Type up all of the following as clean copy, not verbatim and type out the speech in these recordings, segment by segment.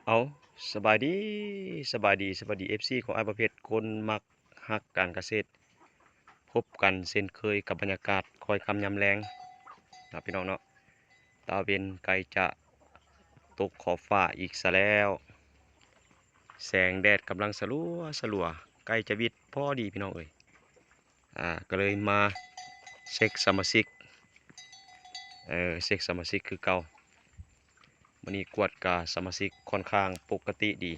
เอาสบายดีสบายดี FC ของไอ้ายประเภทคนมักฮักการเกษตรพบกันเช่นเคยกับบรรยากาศคอยคำยำแรงนะพี่น้องเนาะตาเวนไกลจะตกขอบฟ้าอีกซะแล้วแสงแดดกำลังสลัวใกล้จะวิดพอดีพี่น้องเอ้ยก็เลยมาเช็คสมาชิกเช็คสมาชิกคือเก่ามื้อนี้กวดกาสมาชิกค่อนข้างปกติดี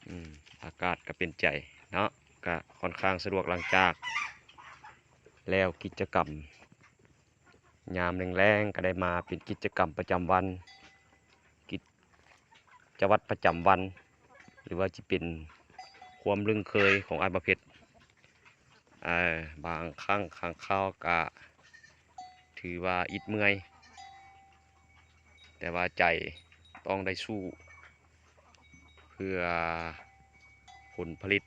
อืมอากาศก็เป็นใจเนาะก็ค่อนข้างสะดวกหลังจากแล้วกิจกรรมยามแรงๆก็ได้มาเป็นกิจกรรมประจำวันกิจวัตรประจำวันหรือว่าจะเป็นความลึงเคยของอ้ายประเภทบางครั้งครั้งคราวก็ถือว่าอิดเมื่อยแต่ว่าใจต้องได้สู้เพื่อผลผลิต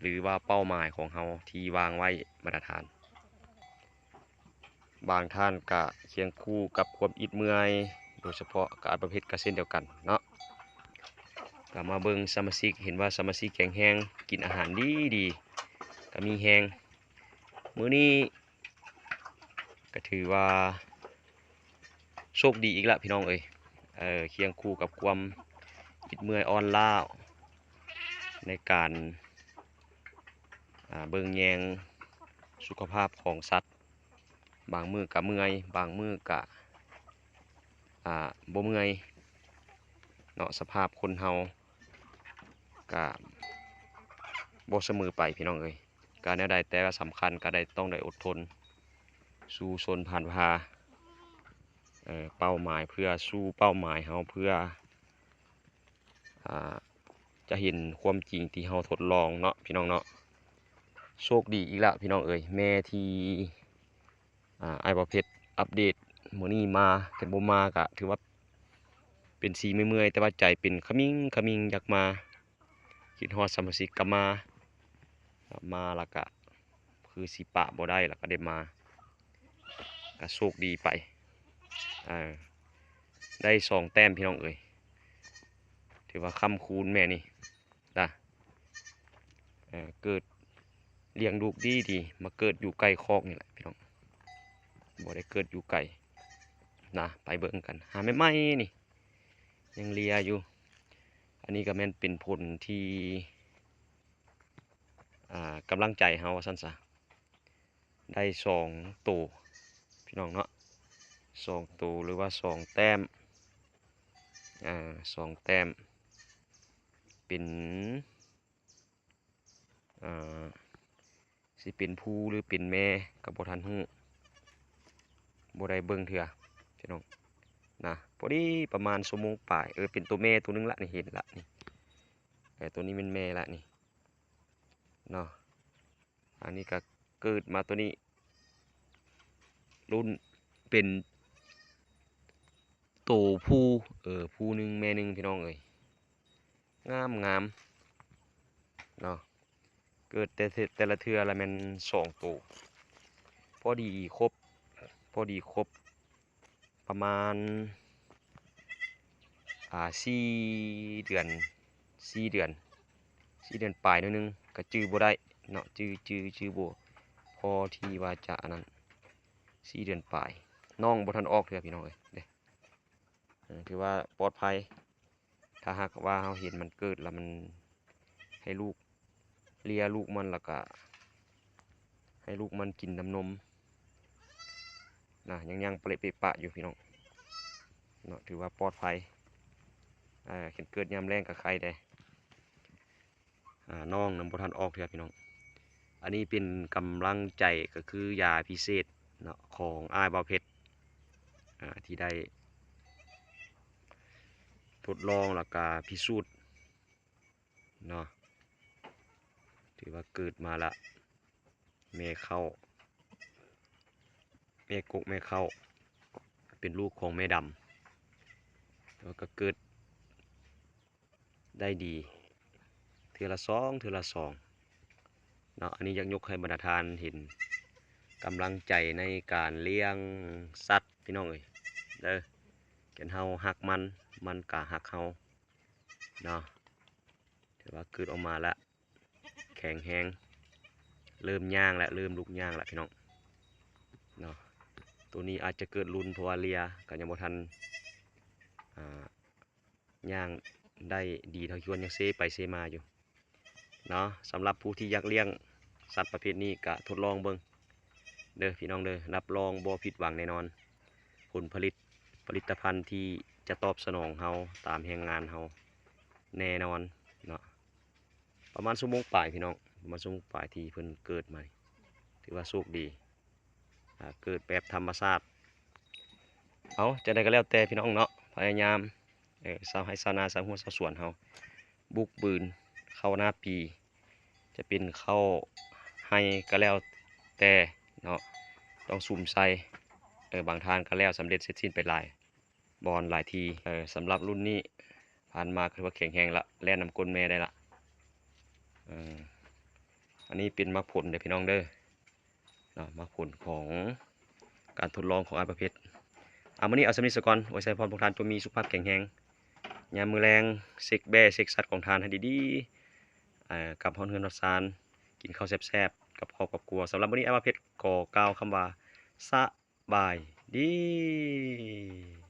หรือว่าเป้าหมายของเราที่วางไว้มาตรฐาน บางท่านก็เคียงคู่กับความอิดเมื่อยโดยเฉพาะการประเภทก็เช่นเดียวกันเนาะก็มาเบิ่งสมาชิกเห็นว่าสมาชิกแข็งแรงกินอาหารดีก็มีแรงมื้อนี้ก็ถือว่าโชคดีอีกแล้วพี่น้องเอ้ยเคียงคู่กับความอิดเมื่อยอ่อนล้าในการเบิ่งแยงสุขภาพของสัตว์บางมื้อก็เมื่อยบางมื้อก็บ่เมื่อยเนาะสภาพคนเฮาก็บ่เสมอไปพี่น้องเอ้ยการแนวใดแต่ว่าสำคัญก็ได้ต้องได้อดทนสู้ชนผ่านพาเป้าหมายเพื่อสู้เป้าหมายเฮาเพื่ออ่าจะเห็นความจริงที่เฮาทดลองเนาะพี่น้องเนาะโชคดีอีกแล้วพี่น้องเอ้ยแม่ที่อ้ายบ่เพชรอัปเดตมื้อนี้มาแต่บ่มาก็ถือว่าเป็นสีเมื่อยๆแต่ว่าใจเป็นขมิงอยากมาคิดฮอดสมาชิกก็มาแล้วก็คือสิปะบ่ได้แล้วก็ได้มาก็โชคดีไปอ่าได้2 แต้มพี่น้องเอ้ยถือว่าค้ำคูณแม่นี่นะเกิดเลี้ยงลูกดีมาเกิดอยู่ใกล้คอกนี่แหละพี่น้องบ่ได้เกิดอยู่ไกลนะไปเบิ่งกันหาใหม่ๆนี่ยังเลียอยู่อันนี้ก็แม่นเป็นผลที่กำลังใจเฮาว่าซั่นซะได้2 ตัวพี่น้องเนาะ2 ตัวหรือว่า2 แต้ม2 แต้มเป็นอ่าสิเป็นผู้หรือเป็นแม่ก็บ่ทันฮู้บ่ได้เบิ่งเทื่อพี่น้องนะพอดีประมาณชั่วโมงปลายเป็นตัวแม่ตัวหนึงละนี่เห็นละนี่ตัวนี้เป็นแม่ละนี่เนาะอันนี้ก็เกิดมาตัวนี้รุ่นเป็นโตผู้ผู้หนึงแม่หนึงพี่น้องเอ้ยงามเนาะเกิดแต่ละเทื่อละแม่น2 ตัวพอดีครบพอดีครบประมาณ4 เดือน4 เดือนปลายหน่อยหนึงก็จื้อบ่ได้เนาะจื้อบ่พอที่ว่าจะอันนั้น4 เดือนปลายน้องบ่ทันออกเทื่อพี่น้องเอ้ยเด้ถือว่าปลอดภัยถ้าหากว่าเราเห็นมันเกิดแล้วมันให้ลูกเลียลูกมันแล้วก็ให้ลูกมันกินน้ำนมนะยังเปะเปะปะอยู่พี่น้องเนาะถือว่าปลอดภัยเห็นเกิดยามแรงกับใครได้น้องนำบ่ทันออกเถอะพี่น้องอันนี้เป็นกำลังใจก็คือยาพิเศษเนาะของอ้ายบ่าวเพชรที่ได้ทดลองแล้วก็พิสูจน์เนาะถือว่าเกิดมาละแม่เข้าแม่กกแม่เข้าเป็นลูกของแม่ดำแล้วก็เกิดได้ดีเทือละสองเนาะอันนี้อยากยกให้บรรดาทานเห็นกำลังใจในการเลี้ยงสัตว์พี่น้องเอ้ยเด้อแก่นเฮาหักมันก็หักเฮา เนาะถือว่าเกิดออกมาแล้วแข็งแรงเริ่มย่างแล้วเริ่มลุกย่างแล้วพี่น้องเนาะตัวนี้อาจจะเกิดรุนเพราะว่าเลียก็ยังบ่ทันอ่าย่างได้ดีเท่าที่ควรยังเซไปเซมาอยู่เนาะสำหรับผู้ที่อยากเลี้ยงสัตว์ประเภทนี้ก็ทดลองเบิ่งเด้อพี่น้องเด้อรับรองบ่ผิดหวังแน่นอนผลผลิตภัณฑ์ที่จะตอบสนองเฮาตามแรงงานเฮาแน่นอนเนาะประมาณชั่วโมงปลายพี่น้องประมาณชั่วโมงปลายที่เพิ่นเกิดมาถือว่าโชคดีเกิดแบบธรรมชาติเอาจะได้ก็แล้วแต่พี่น้องเนาะพยายามชาวไร่ชาวนาชาวหัวชาวสวนเฮาบุกบืนเข้าหน้าปีจะเป็นเข้าให้ก็แล้วแต่เนาะต้องสุ่มใส่บางทานก็แล้วสำเร็จเสร็จสิ้นไปหลายบอนหลายทีสำหรับรุ่นนี้ผ่านมาคือว่าแข็งแรงละแล่นนำก้นแม่ได้ละเอออันนี้เป็นมรรคผลเด้อพี่น้องเด้อเนาะมรรคผลของการทดลองของอาประเภทมื้อนี้เอาสำนี้ซะก่อนไว้ใส่พรพวกทานตัวมีสุขภาพแข็งแรงยามมื้อแลงเช็กแบ้เช็กสัตว์ของทานให้ดีๆกลับฮ้อนเรือนฮอดซานกินข้าวแซ่บๆกับครอบกับครัวสำหรับมื้อนี้อาประเภทขอกล่าวคำว่าสบายดี